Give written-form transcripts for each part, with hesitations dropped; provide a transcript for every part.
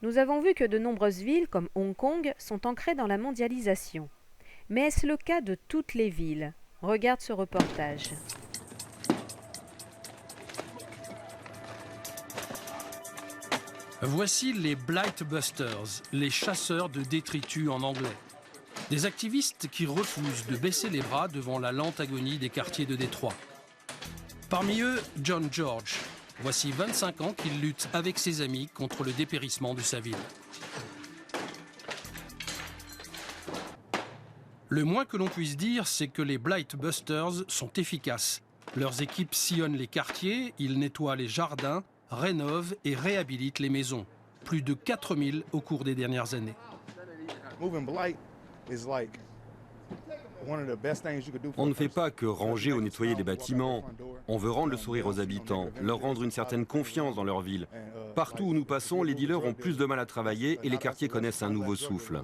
Nous avons vu que de nombreuses villes, comme Hong Kong, sont ancrées dans la mondialisation. Mais est-ce le cas de toutes les villes? Regarde ce reportage. Voici les Blightbusters, les chasseurs de détritus en anglais. Des activistes qui refusent de baisser les bras devant la lente agonie des quartiers de Détroit. Parmi eux, John George. Voici 25 ans qu'il lutte avec ses amis contre le dépérissement de sa ville. Le moins que l'on puisse dire, c'est que les Blightbusters sont efficaces. Leurs équipes sillonnent les quartiers, ils nettoient les jardins, rénovent et réhabilitent les maisons. Plus de 4000 au cours des dernières années. On ne fait pas que ranger ou nettoyer des bâtiments. On veut rendre le sourire aux habitants, leur rendre une certaine confiance dans leur ville. Partout où nous passons, les dealers ont plus de mal à travailler et les quartiers connaissent un nouveau souffle.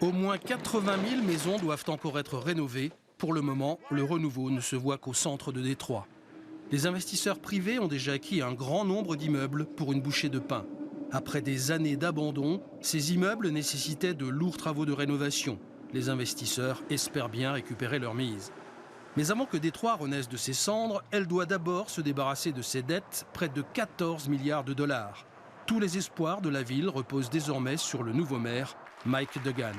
Au moins 80 000 maisons doivent encore être rénovées. Pour le moment, le renouveau ne se voit qu'au centre de Détroit. Les investisseurs privés ont déjà acquis un grand nombre d'immeubles pour une bouchée de pain. Après des années d'abandon, ces immeubles nécessitaient de lourds travaux de rénovation. Les investisseurs espèrent bien récupérer leur mise. Mais avant que Détroit renaisse de ses cendres, elle doit d'abord se débarrasser de ses dettes, près de 14 milliards de dollars. Tous les espoirs de la ville reposent désormais sur le nouveau maire, Mike Duggan.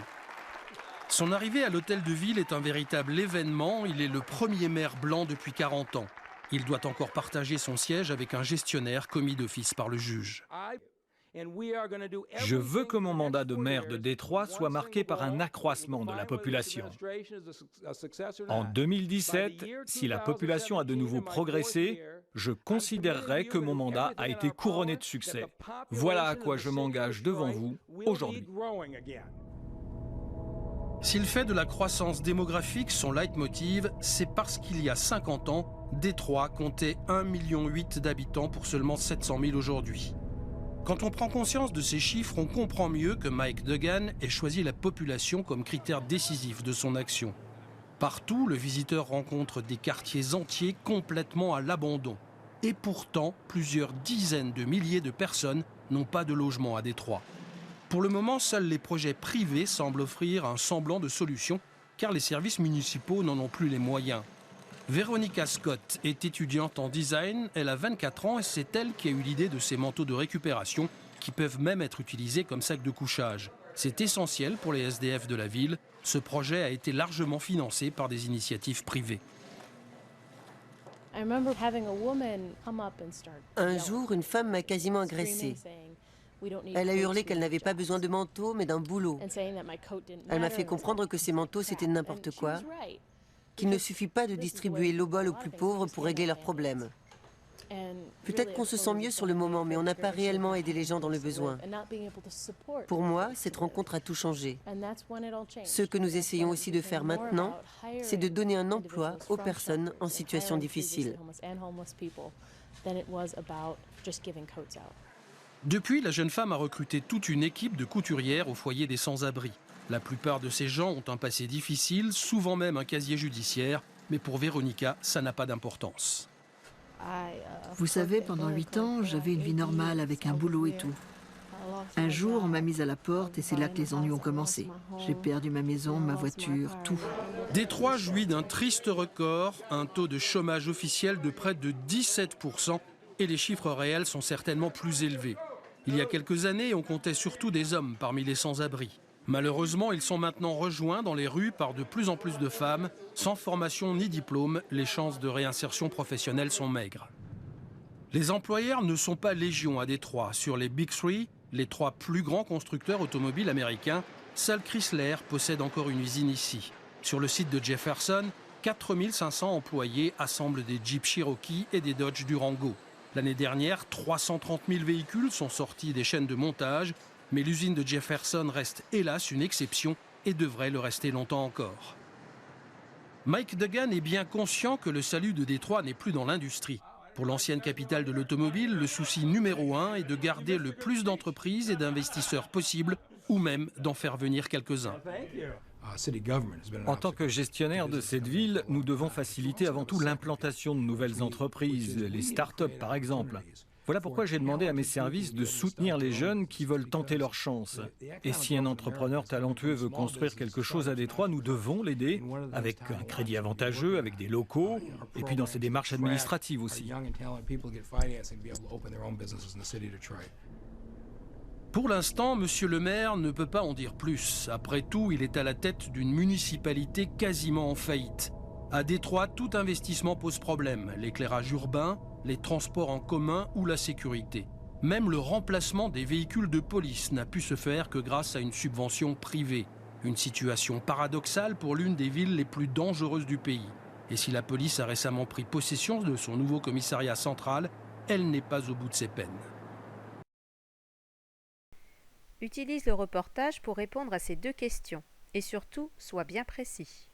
Son arrivée à l'hôtel de ville est un véritable événement. Il est le premier maire blanc depuis 40 ans. Il doit encore partager son siège avec un gestionnaire commis d'office par le juge. Je veux que mon mandat de maire de Détroit soit marqué par un accroissement de la population. En 2017, si la population a de nouveau progressé, je considérerai que mon mandat a été couronné de succès. Voilà à quoi je m'engage devant vous aujourd'hui. S'il fait de la croissance démographique son leitmotiv, c'est parce qu'il y a 50 ans, Détroit comptait 1,8 million d'habitants pour seulement 700 000 aujourd'hui. Quand on prend conscience de ces chiffres, on comprend mieux que Mike Duggan ait choisi la population comme critère décisif de son action. Partout, le visiteur rencontre des quartiers entiers complètement à l'abandon. Et pourtant, plusieurs dizaines de milliers de personnes n'ont pas de logement à Détroit. Pour le moment, seuls les projets privés semblent offrir un semblant de solution, car les services municipaux n'en ont plus les moyens. Veronica Scott est étudiante en design, elle a 24 ans et c'est elle qui a eu l'idée de ces manteaux de récupération qui peuvent même être utilisés comme sacs de couchage. C'est essentiel pour les SDF de la ville. Ce projet a été largement financé par des initiatives privées. Un jour, une femme m'a quasiment agressée. Elle a hurlé qu'elle n'avait pas besoin de manteau, mais d'un boulot. Elle m'a fait comprendre que ces manteaux, c'était n'importe quoi, qu'il ne suffit pas de distribuer l'obol aux plus pauvres pour régler leurs problèmes. Peut-être qu'on se sent mieux sur le moment, mais on n'a pas réellement aidé les gens dans le besoin. Pour moi, cette rencontre a tout changé. Ce que nous essayons aussi de faire maintenant, c'est de donner un emploi aux personnes en situation difficile. Depuis, la jeune femme a recruté toute une équipe de couturières au foyer des sans-abri. La plupart de ces gens ont un passé difficile, souvent même un casier judiciaire, mais pour Veronica, ça n'a pas d'importance. Vous savez, pendant 8 ans, j'avais une vie normale avec un boulot et tout. Un jour, on m'a mise à la porte et c'est là que les ennuis ont commencé. J'ai perdu ma maison, ma voiture, tout. Détroit jouit d'un triste record, un taux de chômage officiel de près de 17%, et les chiffres réels sont certainement plus élevés. Il y a quelques années, on comptait surtout des hommes parmi les sans-abri. Malheureusement, ils sont maintenant rejoints dans les rues par de plus en plus de femmes. Sans formation ni diplôme, les chances de réinsertion professionnelle sont maigres. Les employeurs ne sont pas légion à Détroit. Sur les Big Three, les 3 plus grands constructeurs automobiles américains, seul Chrysler possède encore une usine ici. Sur le site de Jefferson, 4500 employés assemblent des Jeep Cherokee et des Dodge Durango. L'année dernière, 330 000 véhicules sont sortis des chaînes de montage, mais l'usine de Jefferson reste hélas une exception et devrait le rester longtemps encore. Mike Duggan est bien conscient que le salut de Détroit n'est plus dans l'industrie. Pour l'ancienne capitale de l'automobile, le souci numéro 1 est de garder le plus d'entreprises et d'investisseurs possible, ou même d'en faire venir quelques-uns. En tant que gestionnaire de cette ville, nous devons faciliter avant tout l'implantation de nouvelles entreprises, les start-up par exemple. Voilà pourquoi j'ai demandé à mes services de soutenir les jeunes qui veulent tenter leur chance. Et si un entrepreneur talentueux veut construire quelque chose à Détroit, nous devons l'aider avec un crédit avantageux, avec des locaux, et puis dans ses démarches administratives aussi. Pour l'instant, monsieur le maire ne peut pas en dire plus. Après tout, il est à la tête d'une municipalité quasiment en faillite. À Détroit, tout investissement pose problème. L'éclairage urbain, les transports en commun ou la sécurité. Même le remplacement des véhicules de police n'a pu se faire que grâce à une subvention privée. Une situation paradoxale pour l'une des villes les plus dangereuses du pays. Et si la police a récemment pris possession de son nouveau commissariat central, elle n'est pas au bout de ses peines. Utilise le reportage pour répondre à ces deux questions. Et surtout, sois bien précis.